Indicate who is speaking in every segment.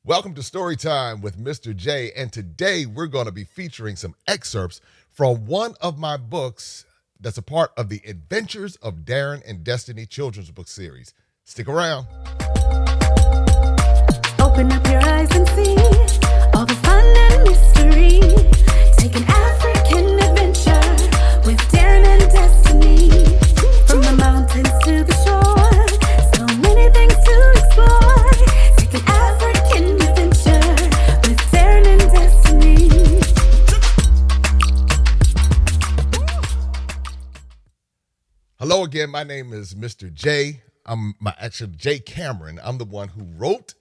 Speaker 1: Welcome to Storytime with Mr. J, and today we're going to be featuring some excerpts from one of my books that's a part of the Adventures of Darren and Destiny children's book series. Stick around.
Speaker 2: Open up your eyes and see all the fun and mystery. Take an African adventure with Darren and Destiny. From the mountains to the shore, so many things to explore. Take an African adventure with Darren and Destiny.
Speaker 1: Hello again. My name is Mr. J. J. Cameron. I'm the one who wrote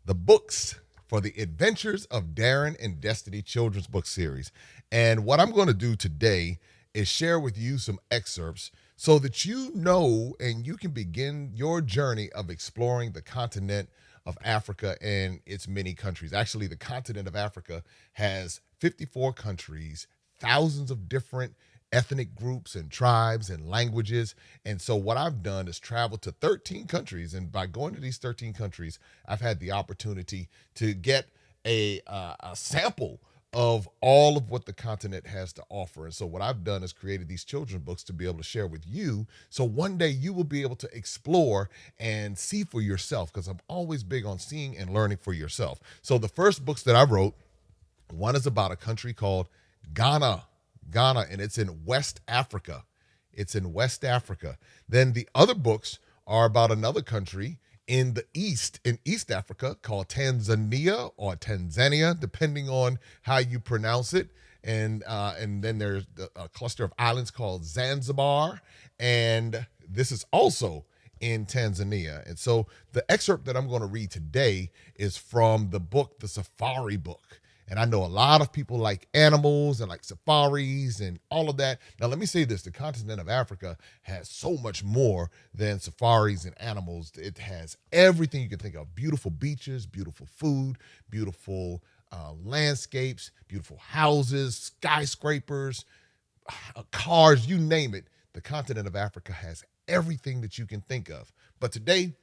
Speaker 1: the books for the Adventures of Darren and Destiny children's book series. And what I'm going to do today is share with you some excerpts so that you know and you can begin your journey of exploring the continent of Africa and its many countries. Actually, the continent of Africa has 54 countries, thousands of different ethnic groups and tribes and languages. And so what I've done is travel to 13 countries. And by going to these 13 countries, I've had the opportunity to get a sample of all of what the continent has to offer. And so what I've done is created these children's books to be able to share with you. So one day you will be able to explore and see for yourself, because I'm always big on seeing and learning for yourself. So the first books that I wrote, one is about a country called Ghana, and it's in West Africa. It's in West Africa. Then the other books are about another country in East Africa called Tanzania or Tanzania, depending on how you pronounce it. And then there's a cluster of islands called Zanzibar, and this is also in Tanzania. And so the excerpt that I'm going to read today is from the book, the Safari book. And I know a lot of people like animals and like safaris and all of that. Now, let me say this. The continent of Africa has so much more than safaris and animals. It has everything you can think of. Beautiful beaches, beautiful food, beautiful landscapes, beautiful houses, skyscrapers, cars, you name it. The continent of Africa has everything that you can think of. But today,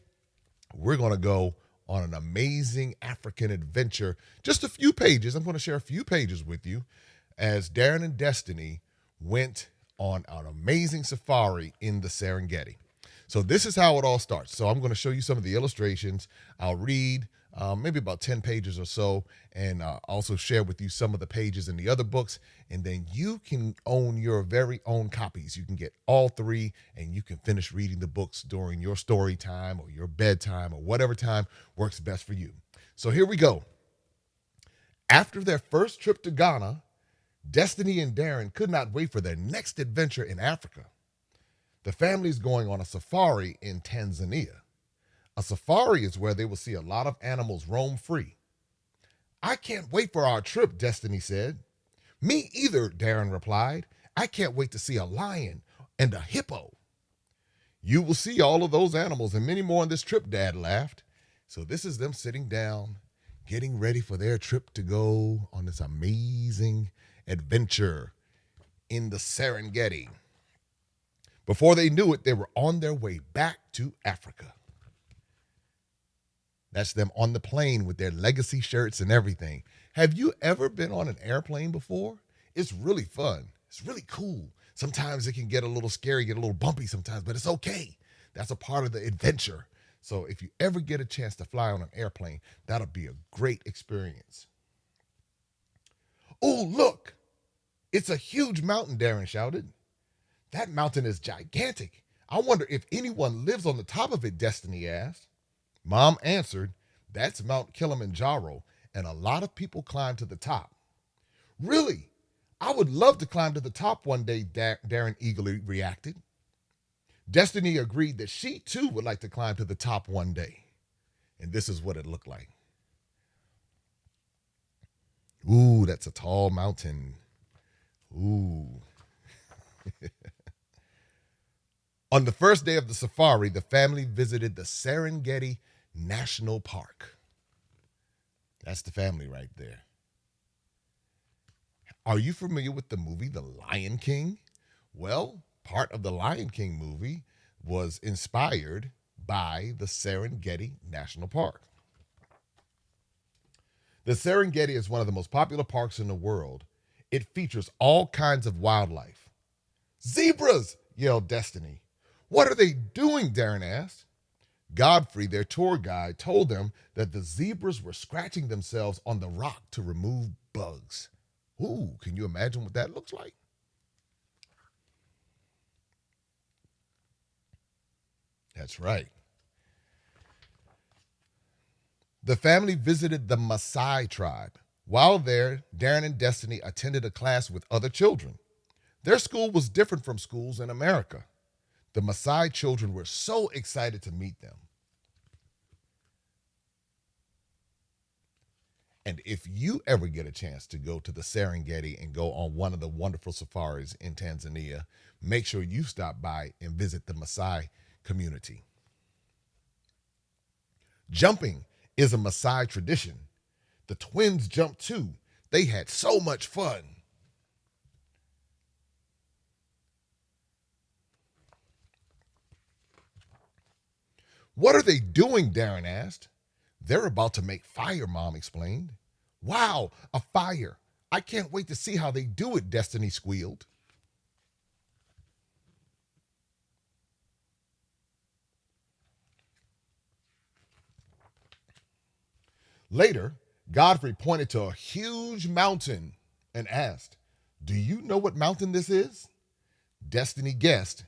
Speaker 1: we're going to go on an amazing African adventure. Just a few pages. I'm going to share a few pages with you as Darren and Destiny went on an amazing safari in the Serengeti. So this is how it all starts. So I'm going to show you some of the illustrations. I'll read maybe about 10 pages or so, and also share with you some of the pages in the other books. And then you can own your very own copies. You can get all three, and you can finish reading the books during your story time or your bedtime or whatever time works best for you. So here we go. After their first trip to Ghana, Destiny and Darren could not wait for their next adventure in Africa. The family's going on a safari in Tanzania. A safari is where they will see a lot of animals roam free. I can't wait for our trip, Destiny said. Me either, Darren replied. I can't wait to see a lion and a hippo. You will see all of those animals and many more on this trip, Dad laughed. So this is them sitting down, getting ready for their trip to go on this amazing adventure in the Serengeti. Before they knew it, they were on their way back to Africa. That's them on the plane with their legacy shirts and everything. Have you ever been on an airplane before? It's really fun. It's really cool. Sometimes it can get a little scary, get a little bumpy sometimes, but it's okay. That's a part of the adventure. So if you ever get a chance to fly on an airplane, that'll be a great experience. Oh, look, it's a huge mountain, Darren shouted. That mountain is gigantic. I wonder if anyone lives on the top of it, Destiny asked. Mom answered, that's Mount Kilimanjaro, and a lot of people climb to the top. Really? I would love to climb to the top one day, Darren eagerly reacted. Destiny agreed that she too would like to climb to the top one day. And this is what it looked like. Ooh, that's a tall mountain. Ooh. On the first day of the safari, the family visited the Serengeti National Park. That's the family right there. Are you familiar with the movie The Lion King? Well, part of the Lion King movie was inspired by the Serengeti National Park. The Serengeti is one of the most popular parks in the world. It features all kinds of wildlife. Zebras, yelled Destiny. What are they doing? Darren asked. Godfrey, their tour guide, told them that the zebras were scratching themselves on the rock to remove bugs. Ooh, can you imagine what that looks like? That's right. The family visited the Maasai tribe. While there, Darren and Destiny attended a class with other children. Their school was different from schools in America. The Maasai children were so excited to meet them. And if you ever get a chance to go to the Serengeti and go on one of the wonderful safaris in Tanzania, make sure you stop by and visit the Maasai community. Jumping is a Maasai tradition. The twins jumped too. They had so much fun. What are they doing? Darren asked. They're about to make fire, Mom explained. Wow, a fire. I can't wait to see how they do it, Destiny squealed. Later, Godfrey pointed to a huge mountain and asked, Do you know what mountain this is? Destiny guessed,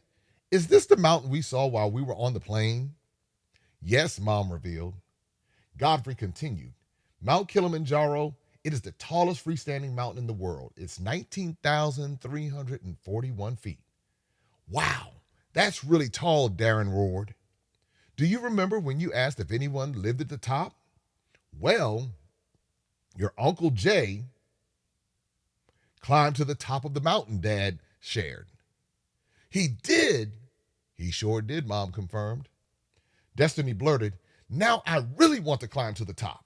Speaker 1: Is this the mountain we saw while we were on the plane? Yes, Mom revealed. Godfrey continued, Mount Kilimanjaro, it is the tallest freestanding mountain in the world. It's 19,341 feet. Wow, that's really tall, Darren roared. Do you remember when you asked if anyone lived at the top? Well, your Uncle Jay climbed to the top of the mountain, Dad shared. He did? He sure did, Mom confirmed. Destiny blurted, Now I really want to climb to the top.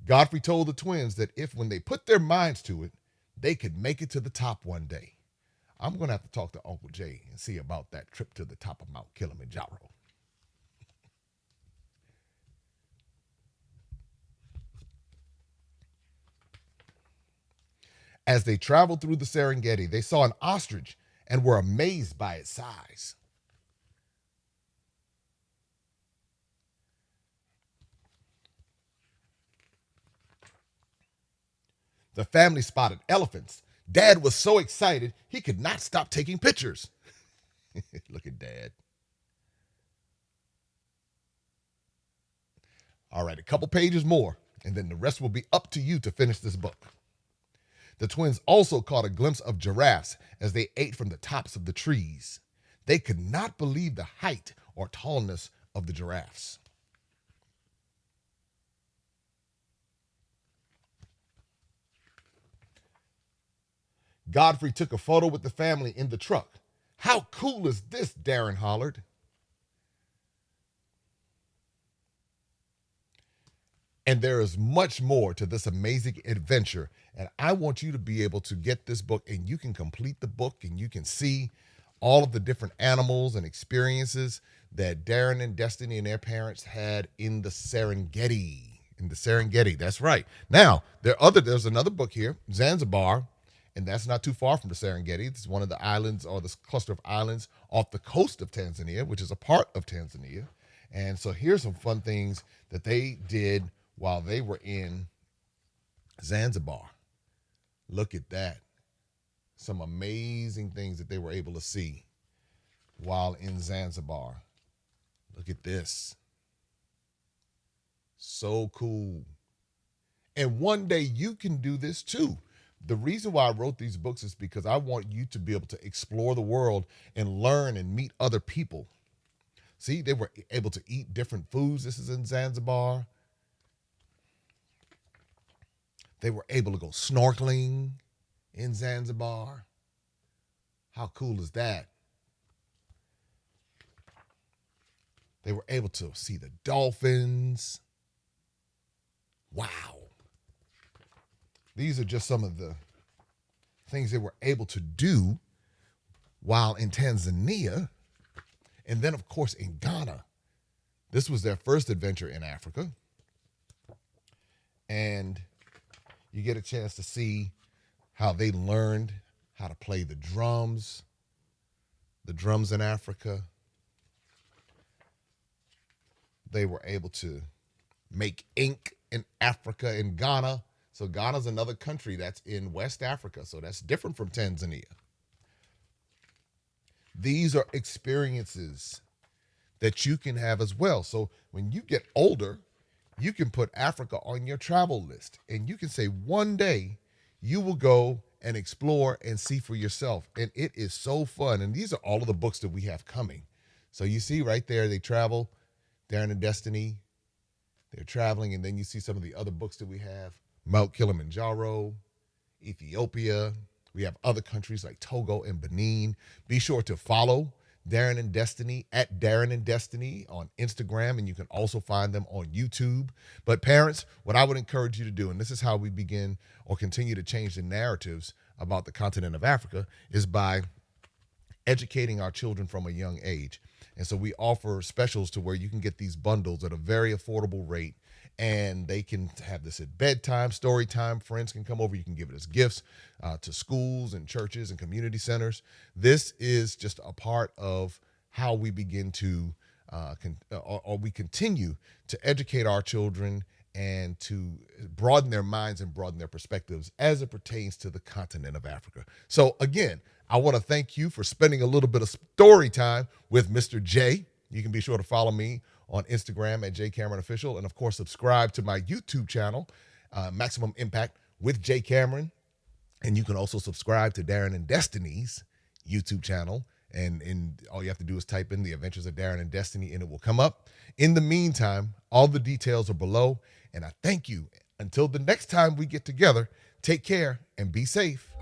Speaker 1: Godfrey told the twins that if when they put their minds to it, they could make it to the top one day. I'm going to have to talk to Uncle Jay and see about that trip to the top of Mount Kilimanjaro. As they traveled through the Serengeti, they saw an ostrich and were amazed by its size. The family spotted elephants. Dad was so excited he could not stop taking pictures. Look at Dad. All right, a couple pages more, and then the rest will be up to you to finish this book. The twins also caught a glimpse of giraffes as they ate from the tops of the trees. They could not believe the height or tallness of the giraffes. Godfrey took a photo with the family in the truck. How cool is this? Darren hollered. And there is much more to this amazing adventure. And I want you to be able to get this book and you can complete the book and you can see all of the different animals and experiences that Darren and Destiny and their parents had in the Serengeti. In the Serengeti, that's right. Now, there's another book here, Zanzibar, and that's not too far from the Serengeti. It's one of the islands or this cluster of islands off the coast of Tanzania, which is a part of Tanzania. And so here's some fun things that they did while they were in Zanzibar. Look at that. Some amazing things that they were able to see while in Zanzibar. Look at this. So cool. And one day you can do this too. The reason why I wrote these books is because I want you to be able to explore the world and learn and meet other people. See, they were able to eat different foods. This is in Zanzibar. They were able to go snorkeling in Zanzibar. How cool is that? They were able to see the dolphins. Wow. These are just some of the things they were able to do while in Tanzania. And then, of course, in Ghana. This was their first adventure in Africa. and you get a chance to see how they learned how to play the drums in Africa. They were able to make ink in Africa, in Ghana. So Ghana's another country that's in West Africa, so that's different from Tanzania. These are experiences that you can have as well. So when you get older, you can put Africa on your travel list, and you can say one day you will go and explore and see for yourself. And it is so fun. And these are all of the books that we have coming. So you see right there, they travel, Darren and Destiny, they're traveling. And then you see some of the other books that we have, Mount Kilimanjaro, Ethiopia. We have other countries like Togo and Benin. Be sure to follow Darren and Destiny at Darren and Destiny on Instagram, and you can also find them on YouTube. But parents, what I would encourage you to do, and this is how we begin or continue to change the narratives about the continent of Africa, is by educating our children from a young age. And so we offer specials to where you can get these bundles at a very affordable rate, and they can have this at bedtime, story time. Friends can come over. You can give it as gifts to schools and churches and community centers. This is just a part of how we begin to, or we continue to educate our children and to broaden their minds and broaden their perspectives as it pertains to the continent of Africa. So again, I want to thank you for spending a little bit of story time with Mr. J. You can be sure to follow me on Instagram at J Cameron Official, and of course, subscribe to my YouTube channel, Maximum Impact with J Cameron. And you can also subscribe to Darren and Destiny's YouTube channel. And all you have to do is type in The Adventures of Darren and Destiny, and it will come up. In the meantime, all the details are below. And I thank you. Until the next time we get together, take care and be safe.